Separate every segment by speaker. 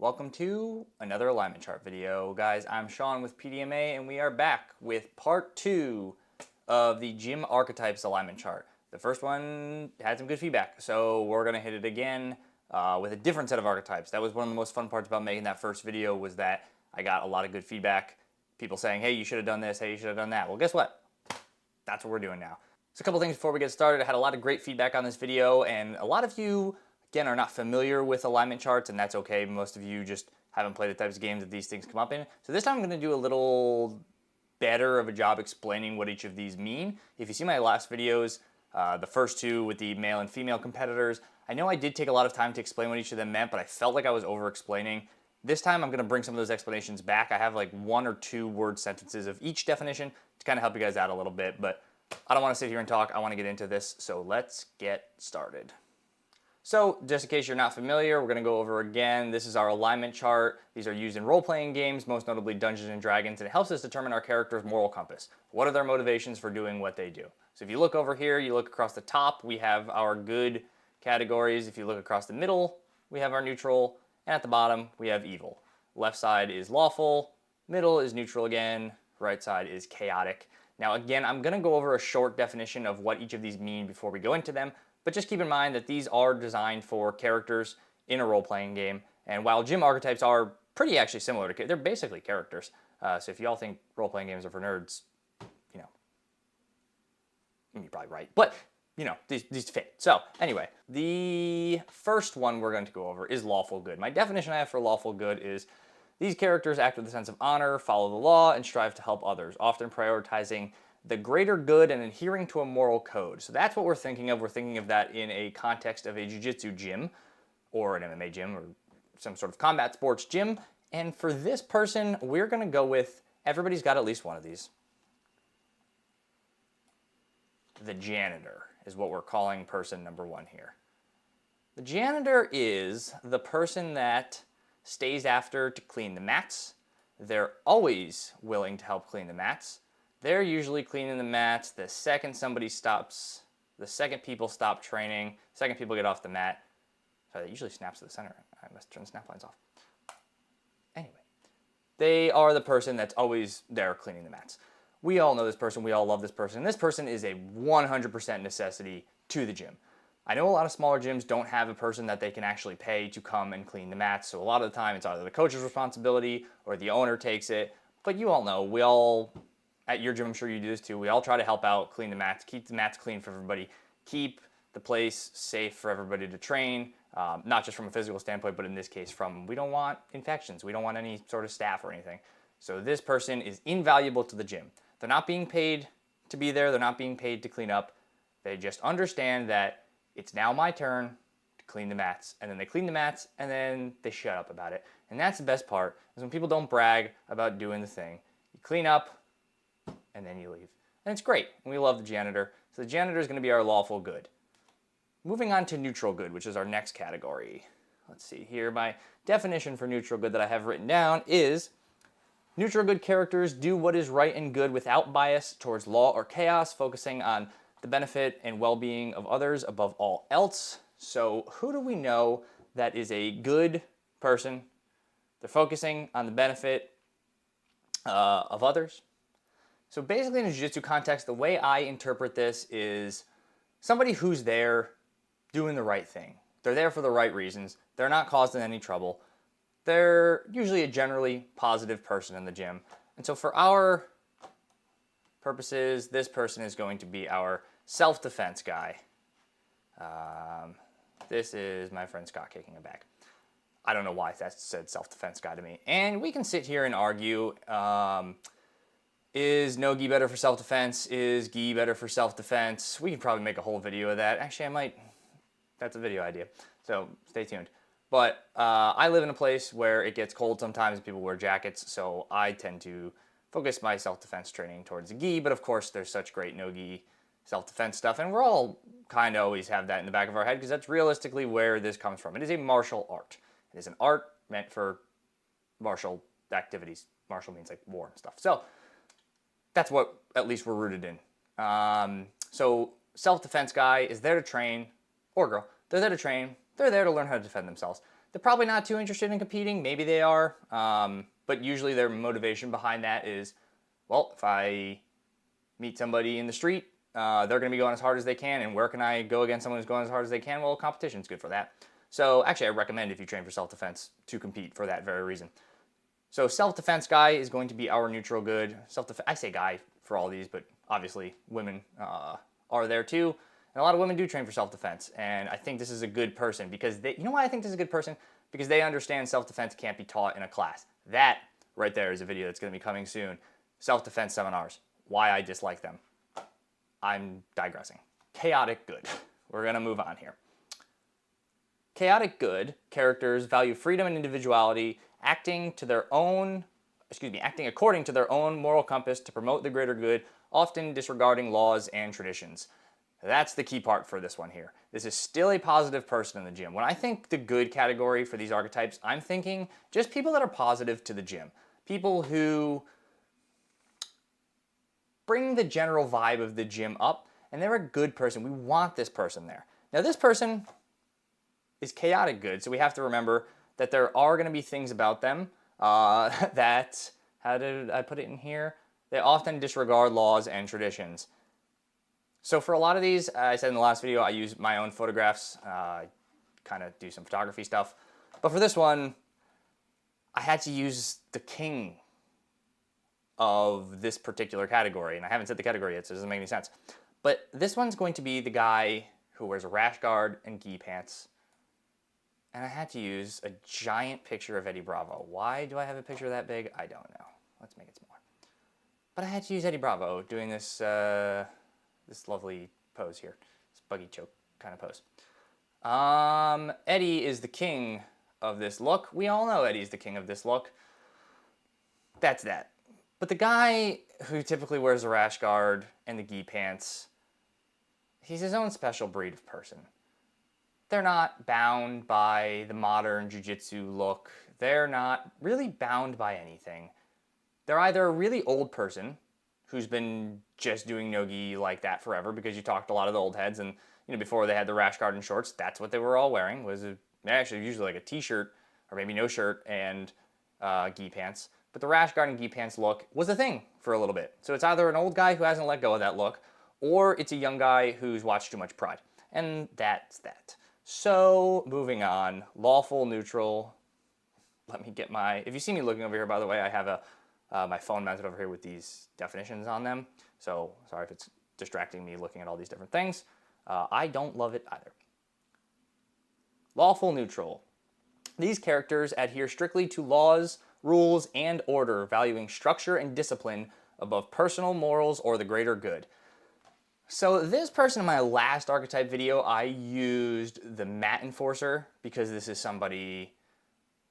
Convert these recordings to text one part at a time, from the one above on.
Speaker 1: Welcome to another alignment chart video. Guys, I'm Sean with PDMA and we are back with part 2 of the gym archetypes alignment chart. The first one had some good feedback, so we're going to hit it again with a different set of archetypes. That was one of the most fun parts about making that first video, was that I got a lot of good feedback. People saying, hey, you should have done this, hey, you should have done that. Well, guess what? That's what we're doing now. So a couple things before we get started. I had a lot of great feedback on this video, and a lot of you, again, are not familiar with alignment charts, and that's okay. Most of you just haven't played the types of games that these things come up in. So this time I'm going to do a little better of a job explaining what each of these mean. If you see my last videos, the first two with the male and female competitors, I know I did take a lot of time to explain what each of them meant, but I felt like I was over-explaining. This time I'm going to bring some of those explanations back. I have like 1 or 2 word sentences of each definition to kind of help you guys out a little bit, but I don't want to sit here and talk. I want to get into this, so let's get started. So, just in case you're not familiar, we're going to go over again. This is our alignment chart. These are used in role-playing games, most notably Dungeons and Dragons, and it helps us determine our character's moral compass. What are their motivations for doing what they do? So if you look over here, you look across the top, we have our good categories. If you look across the middle, we have our neutral, and at the bottom, we have evil. Left side is lawful, middle is neutral again, right side is chaotic. Now again, I'm going to go over a short definition of what each of these mean before we go into them, but just keep in mind that these are designed for characters in a role-playing game, and while gym archetypes are pretty actually similar to, they're basically characters. So if y'all think role-playing games are for nerds, you know, you're probably right, but you know, these fit. So anyway, the first one we're going to go over is lawful good. My definition I have for lawful good is these characters act with a sense of honor, follow the law, and strive to help others, often prioritizing the greater good and adhering to a moral code. So that's what we're thinking of. We're thinking of that in a context of a jiu-jitsu gym or an MMA gym or some sort of combat sports gym. And for this person, we're going to go with, everybody's got at least one of these. The janitor is what we're calling person number 1 here. The janitor is the person that stays after to clean the mats. They're always willing to help clean the mats. They're usually cleaning the mats the second somebody stops, the second people stop training, second people get off the mat. Sorry, that usually snaps to the center. I must turn the snap lines off. Anyway, they are the person that's always there cleaning the mats. We all know this person, we all love this person, and this person is a 100% necessity to the gym. I know a lot of smaller gyms don't have a person that they can actually pay to come and clean the mats, so a lot of the time it's either the coach's responsibility or the owner takes it, but you all know, we all, at your gym, I'm sure you do this too, we all try to help out, clean the mats, keep the mats clean for everybody, keep the place safe for everybody to train, not just from a physical standpoint, but in this case from, we don't want infections, we don't want any sort of staph or anything. So this person is invaluable to the gym. They're not being paid to be there, they're not being paid to clean up, they just understand that it's now my turn to clean the mats, and then they clean the mats, and then they shut up about it. And that's the best part, is when people don't brag about doing the thing. You clean up, and then you leave. And it's great, and we love the janitor. So the janitor is going to be our lawful good. Moving on to neutral good, which is our next category. Let's see here, my definition for neutral good that I have written down is, neutral good characters do what is right and good without bias towards law or chaos, focusing on the benefit and well-being of others above all else. So who do we know that is a good person? They're focusing on the benefit of others. So basically in a jiu-jitsu context, the way I interpret this is somebody who's there doing the right thing. They're there for the right reasons. They're not causing any trouble. They're usually a generally positive person in the gym. And so for our purposes, this person is going to be our self-defense guy. This is my friend Scott kicking it back. I don't know why that said self-defense guy to me. And we can sit here and argue, is no gi better for self-defense? Is gi better for self-defense? We can probably make a whole video of that. Actually, I might. That's a video idea. So stay tuned. But I live in a place where it gets cold sometimes and people wear jackets, so I tend to focus my self-defense training towards the gi, but of course there's such great no-gi self-defense stuff, and we're all kind of always have that in the back of our head because that's realistically where this comes from. It is a martial art. It is an art meant for martial activities. Martial means like war and stuff. So that's what at least we're rooted in. So self-defense guy is there to train, or girl, they're there to train, they're there to learn how to defend themselves. they're probably not too interested in competing. Maybe they are, but usually their motivation behind that is, well, if I meet somebody in the street, they're going to be going as hard as they can, and where can I go against someone who's going as hard as they can? Well, competition's good for that. So actually, I recommend if you train for self-defense to compete for that very reason. So self-defense guy is going to be our neutral good. I say guy for all these, but obviously women are there too. And a lot of women do train for self-defense. And I think this is a good person because you know why I think this is a good person? Because they understand self-defense can't be taught in a class. That right there is a video that's going to be coming soon. Self-defense seminars. Why I dislike them. I'm digressing. Chaotic good. We're going to move on here. Chaotic good characters value freedom and individuality, acting according to their own moral compass to promote the greater good, often disregarding laws and traditions. That's the key part for this one here. This is still a positive person in the gym. When I think the good category for these archetypes, I'm thinking just people that are positive to the gym. People who bring the general vibe of the gym up, and they're a good person. We want this person there. Now this person is chaotic good, so we have to remember that there are going to be things about them that, how did I put it in here? They often disregard laws and traditions. So for a lot of these, I said in the last video, I use my own photographs, kind of do some photography stuff. But for this one, I had to use the king of this particular category, and I haven't said the category yet, so it doesn't make any sense. But this one's going to be the guy who wears a rash guard and gi pants. And I had to use a giant picture of Eddie Bravo. Why do I have a picture that big? I don't know. Let's make it smaller. But I had to use Eddie Bravo doing this this lovely pose here. This buggy choke kind of pose. Eddie is the king of this look. We all know Eddie's the king of this look. That's that. But the guy who typically wears a rash guard and the gi pants, he's his own special breed of person. They're not bound by the modern jiu-jitsu look. They're not really bound by anything. They're either a really old person who's been just doing no-gi like that forever, because you talked to a lot of the old heads, and before they had the rash guard and shorts, that's what they were all wearing, was actually usually like a t-shirt or maybe no shirt and gi pants. But the rash guard and gi pants look was a thing for a little bit. So it's either an old guy who hasn't let go of that look, or it's a young guy who's watched too much Pride. And that's that. So, moving on, lawful, neutral. Let me get if you see me looking over here, by the way, I have my phone mounted over here with these definitions on them. So, sorry if it's distracting me looking at all these different things. I don't love it either. Lawful, neutral. These characters adhere strictly to laws, rules, and order, valuing structure and discipline above personal morals or the greater good. So this person in my last archetype video, I used the mat enforcer because this is somebody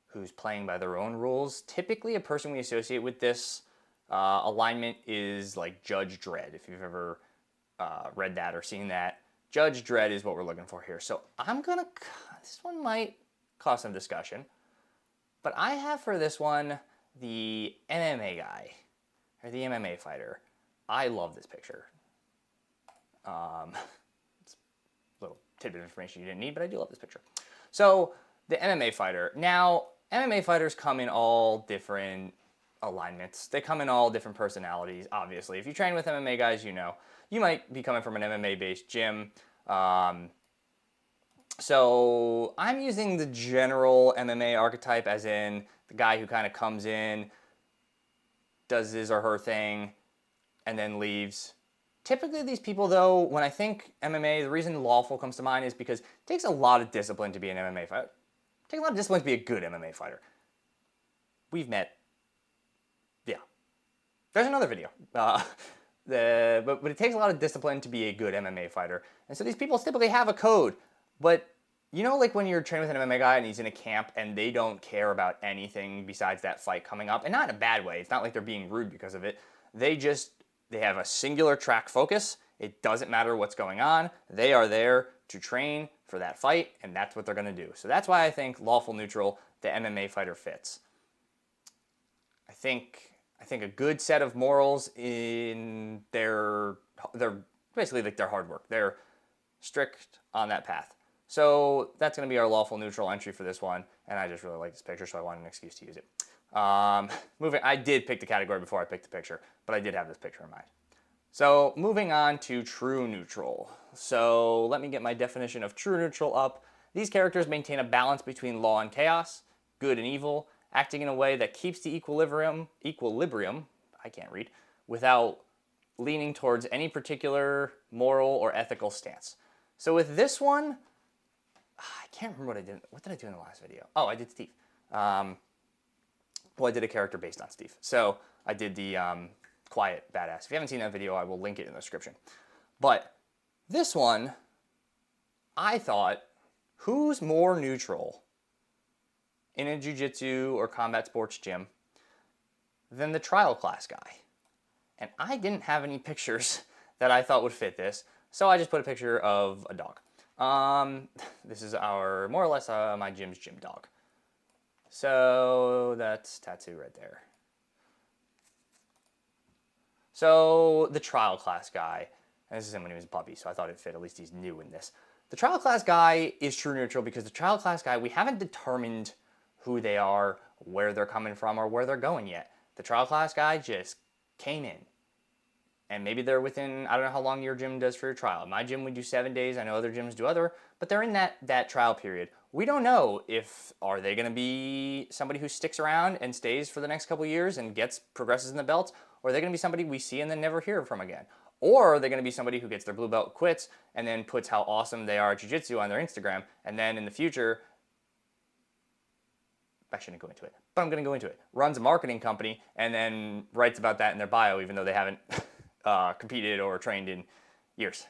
Speaker 1: who's playing by their own rules. Typically a person we associate with this alignment is like Judge Dredd, if you've ever read that or seen that. Judge Dredd is what we're looking for here. So this one might cause some discussion, but I have for this one the MMA guy, or the MMA fighter. I love this picture. It's a little tidbit of information you didn't need, but I do love this picture. So the MMA fighter. Now, MMA fighters come in all different alignments. They come in all different personalities, obviously. If you train with MMA guys, you know. You might be coming from an MMA-based gym. So I'm using the general MMA archetype, as in the guy who kind of comes in, does his or her thing, and then leaves. Typically these people, though, when I think MMA, the reason lawful comes to mind is because it takes a lot of discipline to be an MMA fighter. It takes a lot of discipline to be a good MMA fighter. We've met. Yeah. There's another video. But it takes a lot of discipline to be a good MMA fighter. And so these people typically have a code. But like when you're training with an MMA guy and he's in a camp and they don't care about anything besides that fight coming up, and not in a bad way. It's not like they're being rude because of it. They have a singular track focus. It doesn't matter what's going on. They are there to train for that fight, and that's what they're going to do. So that's why I think lawful neutral, the MMA fighter, fits. I think a good set of morals in they're basically like their hard work. They're strict on that path. So that's going to be our lawful neutral entry for this one, and I just really like this picture, so I wanted an excuse to use it. I did pick the category before I picked the picture, but I did have this picture in mind. So moving on to true neutral. So let me get my definition of true neutral up. These characters maintain a balance between law and chaos, good and evil, acting in a way that keeps the equilibrium, I can't read, without leaning towards any particular moral or ethical stance. So with this one, I can't remember what I did. What did I do in the last video? Oh, I did Steve. Well, I did a character based on Steve. So I did the quiet badass. If you haven't seen that video, I will link it in the description. But this one, I thought, who's more neutral in a jiu-jitsu or combat sports gym than the trial class guy? And I didn't have any pictures that I thought would fit this, so I just put a picture of a dog. This is our, more or less, my gym's gym dog. So that's tattoo right there. So the trial class guy, and this is him when he was a puppy, so I thought it'd fit, at least he's new in this. The trial class guy is true neutral because the trial class guy, we haven't determined who they are, where they're coming from, or where they're going yet. The trial class guy just came in. And maybe they're within, I don't know how long your gym does for your trial. My gym, we do 7 days. I know other gyms do other, but they're in that trial period. We don't know if, are they going to be somebody who sticks around and stays for the next couple years and progresses in the belts, or are they going to be somebody we see and then never hear from again? Or are they going to be somebody who gets their blue belt, quits, and then puts how awesome they are at jiu-jitsu on their Instagram, and then in the future, I shouldn't go into it, but I'm going to go into it, runs a marketing company and then writes about that in their bio even though they haven't competed or trained in years.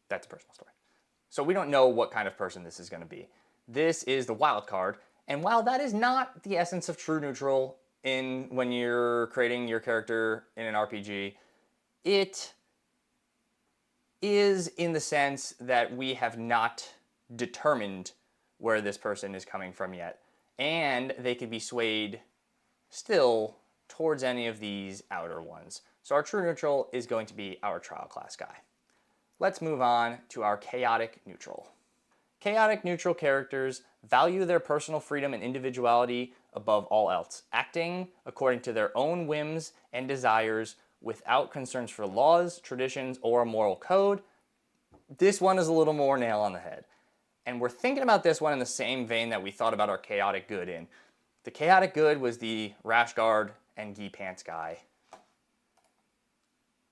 Speaker 1: That's a personal story. So we don't know what kind of person this is going to be. This is the wild card, and while that is not the essence of true neutral when you're creating your character in an RPG, it is in the sense that we have not determined where this person is coming from yet, and they could be swayed still towards any of these outer ones. So our true neutral is going to be our trial class guy. Let's move on to our chaotic neutral. Chaotic neutral characters value their personal freedom and individuality above all else, acting according to their own whims and desires without concerns for laws, traditions, or a moral code. This one is a little more nail on the head. And we're thinking about this one in the same vein that we thought about our chaotic good in. The chaotic good was the rash guard and gi pants guy.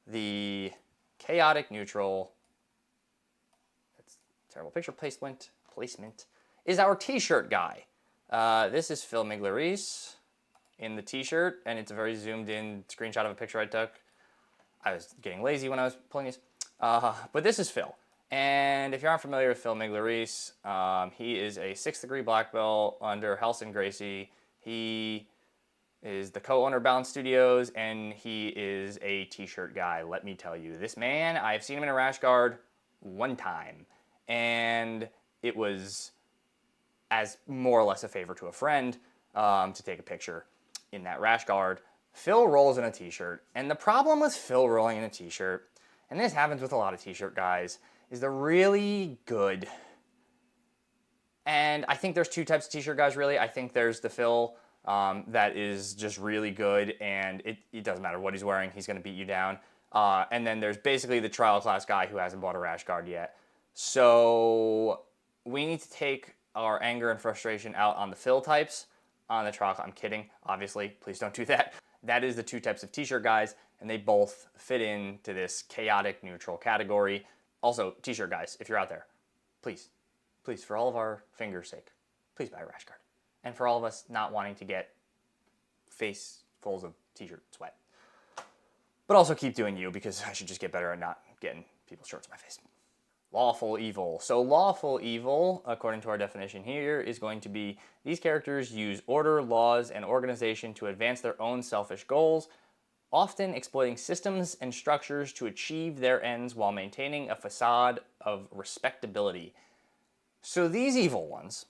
Speaker 1: The chaotic neutral, that's terrible picture placement, is our t-shirt guy. This is Phil Miglioris in the t-shirt, and it's a very zoomed in screenshot of a picture I took. I was getting lazy when I was pulling these. But this is Phil. And if you aren't familiar with Phil Miglioris, he is a 6th degree black belt under Helson Gracie. He is the co-owner of Balance Studios, and he is a t-shirt guy. Let me tell you, this man, I've seen him in a rash guard one time, and it was as more or less a favor to a friend to take a picture in that rash guard. Phil rolls in a t-shirt, and the problem with Phil rolling in a t-shirt, and this happens with a lot of t-shirt guys, is they're really good. And I think there's two types of t-shirt guys, really. I think there's the Phil that is just really good, and it doesn't matter what he's wearing, he's going to beat you down. And then there's basically the trial class guy who hasn't bought a rash guard yet. So we need to take our anger and frustration out on the Phil types, on the trial. I'm kidding, obviously. Please don't do that. That is the two types of t-shirt guys, and they both fit into this chaotic neutral category. Also, t-shirt guys, if you're out there, please, for all of our fingers' sake, please buy a rash guard. And for all of us not wanting to get face fulls of t-shirt sweat. But also keep doing you, because I should just get better at not getting people's shirts in my face. Lawful evil. So lawful evil, according to our definition here, is going to be these characters use order, laws, and organization to advance their own selfish goals, often exploiting systems and structures to achieve their ends while maintaining a facade of respectability. So these evil ones,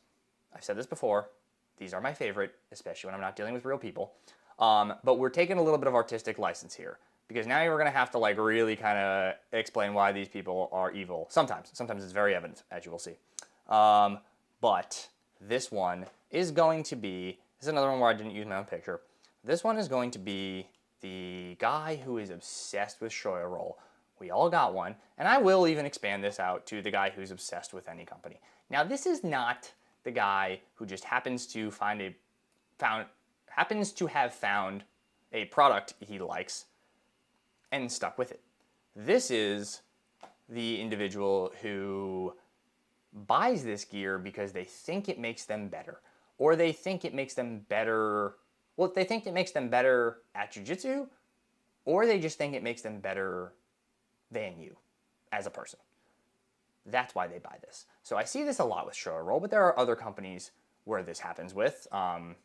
Speaker 1: I've said this before, these are my favorite, especially when I'm not dealing with real people, but we're taking a little bit of artistic license here. because now you're going to have to like really kind of explain why these people are evil. Sometimes it's very evident, as you will see. But this one is going to be, this is another one where I didn't use my own picture. This one is going to be the guy who is obsessed with shoyu roll. We all got one, and I will even expand this out to the guy who's obsessed with any company. Now, this is not the guy who just happens to have found a product he likes and stuck with it. This is the individual who buys this gear because they think it makes them better, or they think it makes them better. Well, they think it makes them better at jiu-jitsu, or they just think it makes them better than you as a person. That's why they buy this. So I see this a lot with shoyu roll, but there are other companies where this happens with. I'll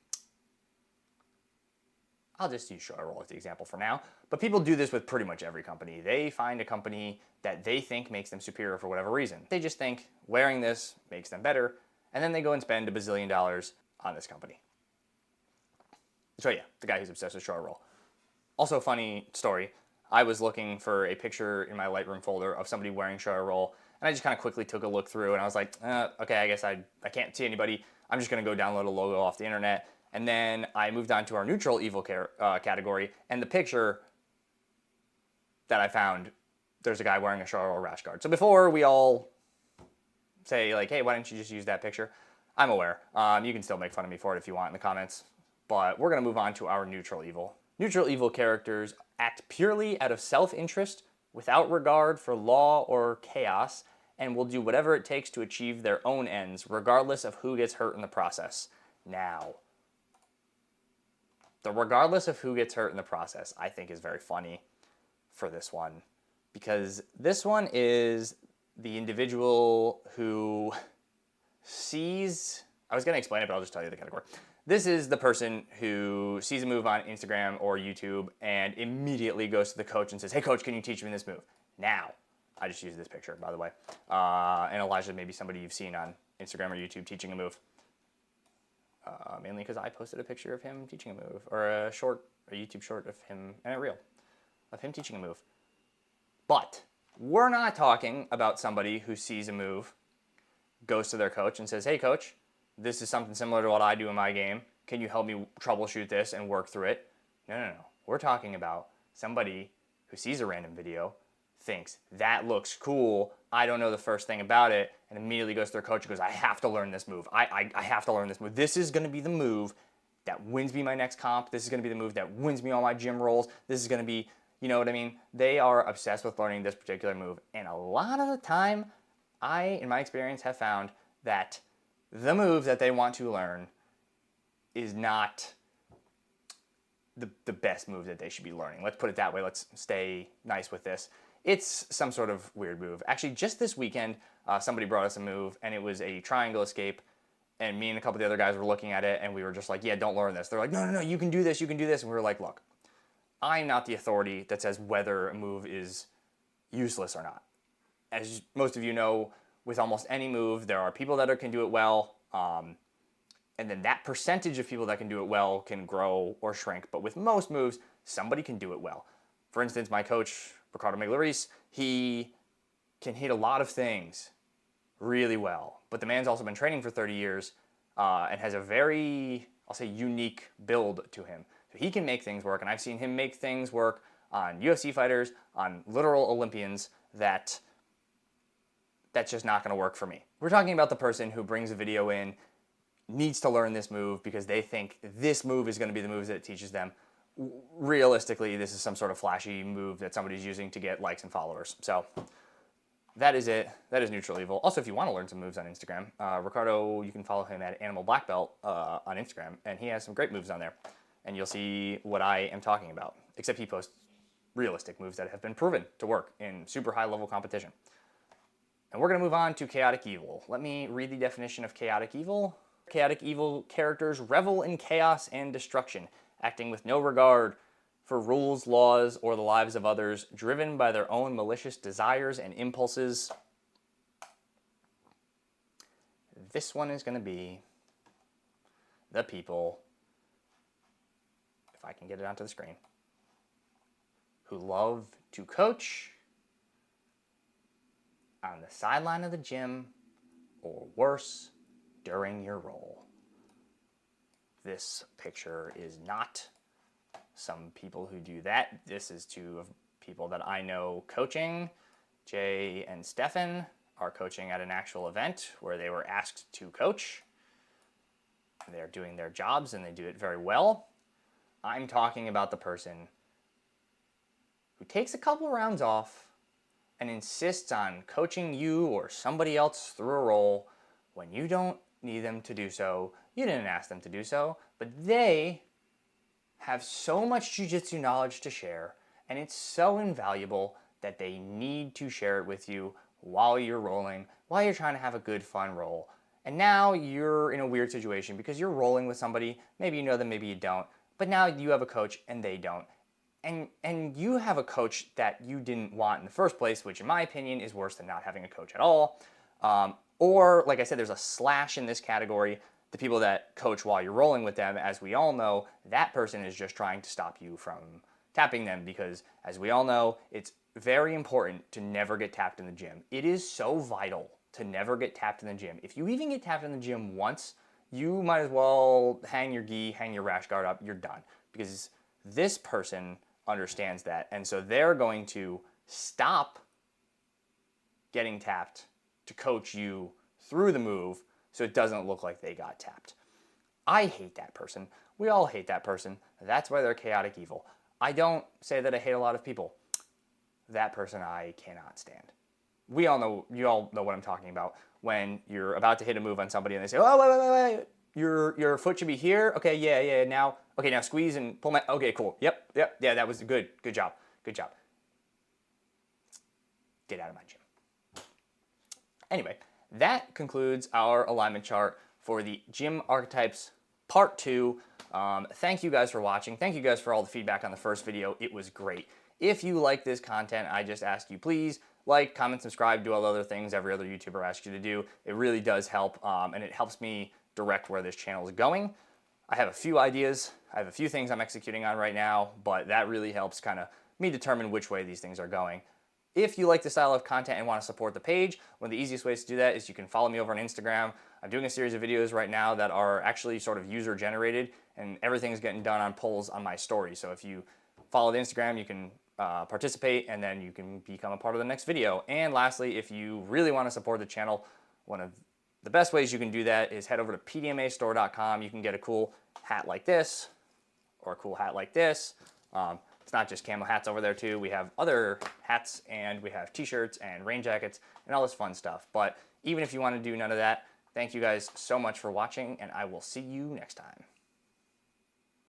Speaker 1: just use shoyu roll as the example for now. But people do this with pretty much every company. They find a company that they think makes them superior for whatever reason. They just think wearing this makes them better, and then they go and spend $1 bazillion on this company. So yeah, the guy who's obsessed with shoyu roll. Also, funny story. I was looking for a picture in my Lightroom folder of somebody wearing shoyu roll, and I just kind of quickly took a look through, and I was like, okay, I guess I can't see anybody. I'm just going to go download a logo off the internet. And then I moved on to our neutral evil category, and the picture that I found, there's a guy wearing a shoyu roll rash guard. So before we all say like, hey, why didn't you just use that picture? I'm aware. You can still make fun of me for it if you want in the comments, but we're going to move on to our neutral evil. Neutral evil characters act purely out of self-interest, without regard for law or chaos, and will do whatever it takes to achieve their own ends, regardless of who gets hurt in the process. Now, the regardless of who gets hurt in the process, I think is very funny for this one, because this one is the individual who sees, I was going to explain it, but I'll just tell you the category. This is the person who sees a move on Instagram or YouTube and immediately goes to the coach and says, hey coach, can you teach me this move? Now, I just used this picture, by the way. And Elijah may be somebody you've seen on Instagram or YouTube teaching a move. Mainly because I posted a picture of him teaching a move, or a YouTube short of him, and a reel of him teaching a move. But we're not talking about somebody who sees a move, goes to their coach and says, hey coach, this is something similar to what I do in my game. Can you help me troubleshoot this and work through it? No. We're talking about somebody who sees a random video, thinks that looks cool, I don't know the first thing about it, and immediately goes to their coach and goes, I have to learn this move. I have to learn this move. This is going to be the move that wins me my next comp. This is going to be the move that wins me all my gym rolls. This is going to be, you know what I mean? They are obsessed with learning this particular move. And a lot of the time, in my experience, have found that the move that they want to learn is not the best move that they should be learning. Let's put it that way. Let's stay nice with this. It's some sort of weird move. Actually, just this weekend, somebody brought us a move, and it was a triangle escape, and me and a couple of the other guys were looking at it, and we were just like, yeah, don't learn this. They're like, no, you can do this, and we were like, look, I'm not the authority that says whether a move is useless or not. As most of you know, with almost any move, there are people that can do it well, and then that percentage of people that can do it well can grow or shrink. But with most moves, somebody can do it well. For instance, my coach, Ricardo Miglioris, he can hit a lot of things really well. But the man's also been training for 30 years and has a very, I'll say, unique build to him. So he can make things work, and I've seen him make things work on UFC fighters, on literal Olympians, that's just not going to work for me. We're talking about the person who brings a video in, needs to learn this move because they think this move is going to be the moves that it teaches them. Realistically, this is some sort of flashy move that somebody's using to get likes and followers. So that is it. That is neutral evil. Also, if you want to learn some moves on Instagram, Ricardo, you can follow him at Animal Black Belt on Instagram, and he has some great moves on there. And you'll see what I am talking about, except he posts realistic moves that have been proven to work in super high-level competition. And we're going to move on to chaotic evil. Let me read the definition of chaotic evil. Chaotic evil characters revel in chaos and destruction, acting with no regard for rules, laws, or the lives of others, driven by their own malicious desires and impulses. This one is going to be the people, if I can get it onto the screen, who love to coach on the sideline of the gym, or worse, during your roll. This picture is not some people who do that. This is two of people that I know coaching. Jay and Stefan are coaching at an actual event where they were asked to coach. They're doing their jobs and they do it very well. I'm talking about the person who takes a couple rounds off and insists on coaching you or somebody else through a roll when you don't need them to do so. You didn't ask them to do so, but they have so much jiu-jitsu knowledge to share, and it's so invaluable that they need to share it with you while you're rolling, while you're trying to have a good, fun roll. And now you're in a weird situation because you're rolling with somebody, maybe you know them, maybe you don't, but now you have a coach and they don't. And you have a coach that you didn't want in the first place, which in my opinion is worse than not having a coach at all. Or, like I said, there's a slash in this category. The people that coach while you're rolling with them, as we all know, that person is just trying to stop you from tapping them because, as we all know, it's very important to never get tapped in the gym. It is so vital to never get tapped in the gym. If you even get tapped in the gym once, you might as well hang your gi, hang your rash guard up, you're done. Because this person understands that, and so they're going to stop getting tapped to coach you through the move so it doesn't look like they got tapped. I hate that person. We all hate that person. That's why they're chaotic evil. I don't say that I hate a lot of people. That person I cannot stand. You all know what I'm talking about. When you're about to hit a move on somebody and they say, oh, wait. Your foot should be here. Okay, yeah, now squeeze and pull my, okay, cool. Yep, yeah, that was good job. Get out of my gym. Anyway, that concludes our alignment chart for the Gym Archetypes Part 2. Thank you guys for watching. Thank you guys for all the feedback on the first video. It was great. If you like this content, I just ask you please like, comment, subscribe, do all the other things every other YouTuber asks you to do. It really does help, and it helps me direct where this channel is going. I have a few ideas. I have a few things I'm executing on right now, but that really helps kind of me determine which way these things are going. If you like this style of content and want to support the page, one of the easiest ways to do that is you can follow me over on Instagram. I'm doing a series of videos right now that are actually sort of user generated, and everything's getting done on polls on my story. So if you follow the Instagram, you can participate, and then you can become a part of the next video. And lastly, if you really want to support the channel, one of the best ways you can do that is head over to PDMAstore.com. You can get a cool hat like this or a cool hat like this. It's not just camo hats over there too. We have other hats and we have t-shirts and rain jackets and all this fun stuff. But even if you want to do none of that, thank you guys so much for watching, and I will see you next time.